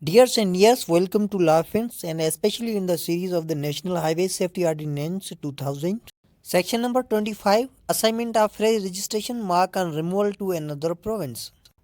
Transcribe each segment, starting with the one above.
Dears and yes, welcome to Laughins and especially in the series of the National Highway Safety Ordinance 2000. Section number 25, Assignment of fresh registration mark and removal to another province.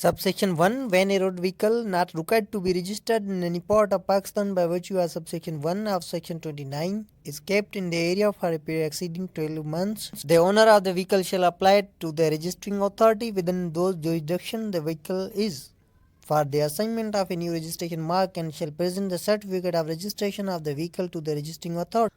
Subsection 1, when a road vehicle not required to be registered in any part of Pakistan by virtue of subsection 1 of section 29 is kept in the area for a period exceeding 12 months, the owner of the vehicle shall apply to the registering authority within those jurisdiction the vehicle is for the assignment of a new registration mark and shall present the certificate of registration of the vehicle to the registering authority.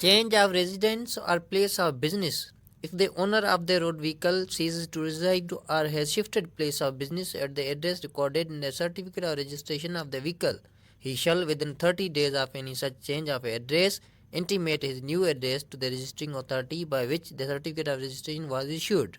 Change of residence or place of business. If the owner of the road vehicle ceases to reside or has shifted place of business at the address recorded in the certificate of registration of the vehicle, he shall within 30 days of any such change of address intimate his new address to the registering authority by which the certificate of registration was issued.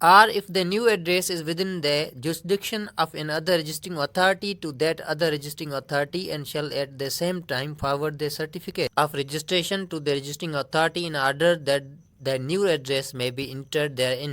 Or if the new address is within the jurisdiction of another registering authority to that other registering authority and shall at the same time forward the certificate of registration to the registering authority in order that the new address may be entered therein.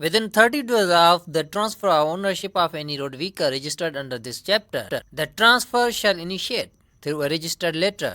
Within 30 days of the transfer of ownership of any road vehicle registered under this chapter, the transfer shall initiate through a registered letter.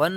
1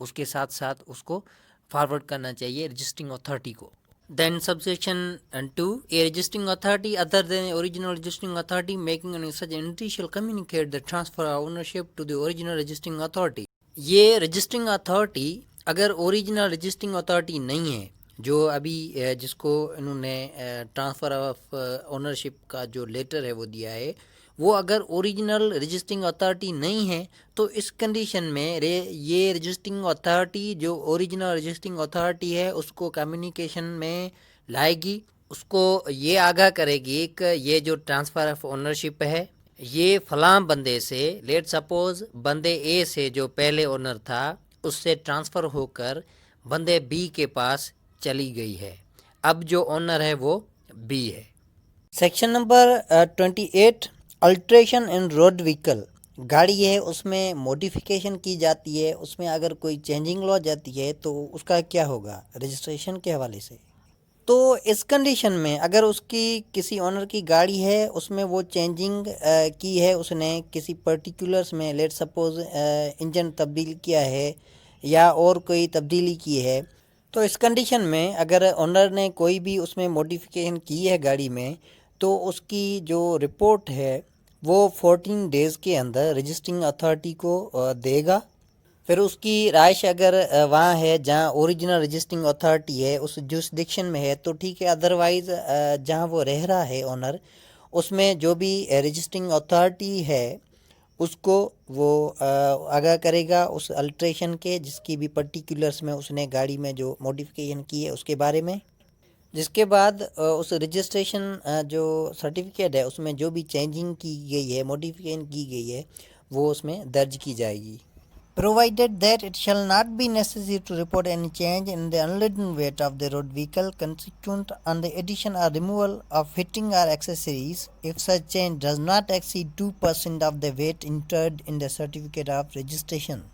اس کے ساتھ ساتھ اس کو forward کرنا چاہیے registering authority کو. Then subsection 2, a registering authority other than the original registering authority making any such entry shall communicate the transfer of ownership to the original registering authority. یہ registering authority اگر original registering authority نہیں ہے، جو ابھی جس کو انہوں نے ٹرانسفر آف اونرشپ کا جو لیٹر ہے وہ دیا ہے، وہ اگر اوریجنل رجسٹرنگ اتھارٹی نہیں ہے تو اس کنڈیشن میں یہ رجسٹرنگ اتھارٹی جو اوریجنل رجسٹرنگ اتھارٹی ہے اس کو کمیونیکیشن میں لائے گی، اس کو یہ آگاہ کرے گی کہ یہ جو ٹرانسفر آف اونرشپ ہے یہ فلاں بندے سے، لیٹ سپوز بندے اے سے جو پہلے اونر تھا اس سے ٹرانسفر ہو کر بندے بی کے پاس چلی گئی ہے، اب جو اونر ہے وہ بی ہے. سیکشن نمبر 28 الٹریشن ان روڈ وہیکل. گاڑی ہے اس میں موڈیفیکیشن کی جاتی ہے، اس میں اگر کوئی چینجنگ لا جاتی ہے تو اس کا کیا ہوگا رجسٹریشن کے حوالے سے. تو اس کنڈیشن میں اگر اس کی کسی آنر کی گاڑی ہے اس میں وہ چینجنگ کی ہے، اس نے کسی پرٹیکولرس میں لیٹ سپوز انجن تبدیل کیا ہے یا اور کوئی تبدیلی کی ہے، تو اس کنڈیشن میں اگر آنر نے کوئی بھی اس میں موڈیفیکیشن کی ہے گاڑی میں تو اس کی جو رپورٹ ہے وہ 14 ڈیز کے اندر رجسٹرنگ اتھارٹی کو دے گا. پھر اس کی رائش اگر وہاں ہے جہاں اوریجنل رجسٹرنگ اتھارٹی ہے اس جوسڈکشن میں ہے تو ٹھیک ہے، ادروائز جہاں وہ رہ رہا ہے اونر اس میں جو بھی رجسٹرنگ اتھارٹی ہے اس کو وہ آگاہ کرے گا اس الٹریشن کے، جس کی بھی پرٹیکولرس میں اس نے گاڑی میں جو موڈیفیکیشن کی ہے اس کے بارے میں، جس کے بعد اس رجسٹریشن جو سرٹیفکیٹ ہے اس میں جو بھی چینجنگ کی گئی ہے، موڈیفیکیشن کی گئی ہے وہ اس میں درج کی جائے گی. Provided that it shall not be necessary to report any change in the unladen weight of the road vehicle consequent on the addition or removal of fitting or accessories if such change does not exceed 2% of the weight entered in the certificate of registration.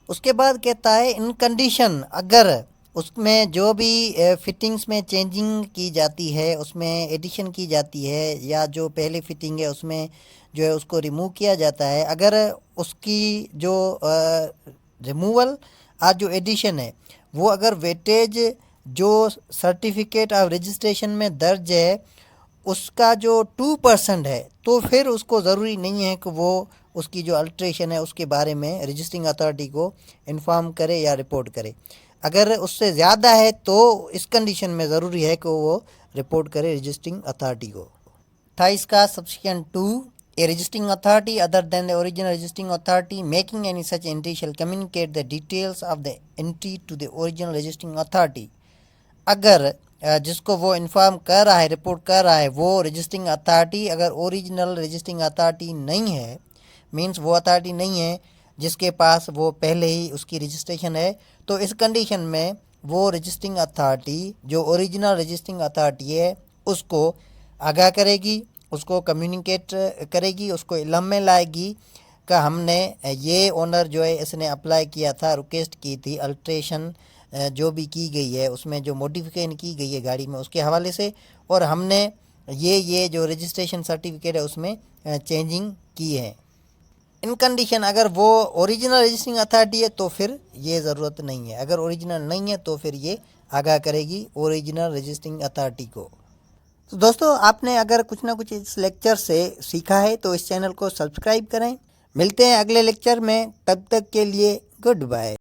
اس کے بعد کہتا ہے ان condition اگر اس میں جو بھی fittings میں changing کی جاتی ہے، اس میں ایڈیشن کی جاتی ہے یا جو پہلے فٹنگ ہے اس میں جو ہے اس کو ریموو کیا جاتا ہے، اگر اس کی جو ریموول اور جو ایڈیشن ہے وہ اگر ویٹیج جو سرٹیفکیٹ آف رجسٹریشن میں درج ہے اس کا جو 2% ہے تو پھر اس کو ضروری نہیں ہے کہ وہ اس کی جو الٹریشن ہے اس کے بارے میں رجسٹرنگ اتھارٹی کو انفارم کرے یا رپورٹ کرے. اگر اس سے زیادہ ہے تو اس کنڈیشن میں ضروری ہے کہ وہ رپورٹ کرے رجسٹرنگ اتھارٹی کو. 28 کا سبسیکشن 2 A registering authority other than the original registering authority making any such entry shall communicate the details of the entry to the original registering authority. اگر جس کو وہ انفارم کر رہا ہے، رپورٹ کر رہا ہے، وہ رجسٹرنگ اتھارٹی اگر اوریجنل رجسٹرنگ اتھارٹی نہیں ہے، مینس وہ اتھارٹی نہیں ہے جس کے پاس وہ پہلے ہی اس کی رجسٹریشن ہے، تو اس کنڈیشن میں وہ رجسٹرنگ اتھارٹی جو اوریجنل رجسٹرنگ اتھارٹی ہے اس کو آگاہ کرے گی، اس کو کمیونیکیٹ کرے گی، اس کو علم میں لائے گی کہ ہم نے یہ اونر جو ہے اس نے اپلائی کیا تھا، ریکویسٹ کی تھی الٹریشن جو بھی کی گئی ہے اس میں جو موڈیفیکیشن کی گئی ہے گاڑی میں اس کے حوالے سے، اور ہم نے یہ جو رجسٹریشن سرٹیفکیٹ ہے اس میں چینجنگ کی ہے. ان کنڈیشن اگر وہ اوریجنل رجسٹرنگ اتھارٹی ہے تو پھر یہ ضرورت نہیں ہے، اگر اوریجنل نہیں ہے تو پھر یہ آگاہ کرے گی اوریجنل رجسٹرنگ اتھارٹی کو. تو دوستو آپ نے اگر کچھ نہ کچھ اس لیکچر سے سیکھا ہے تو اس چینل کو سبسکرائب کریں. ملتے ہیں اگلے لیکچر میں، تب تک کے لیے گڈ بائے.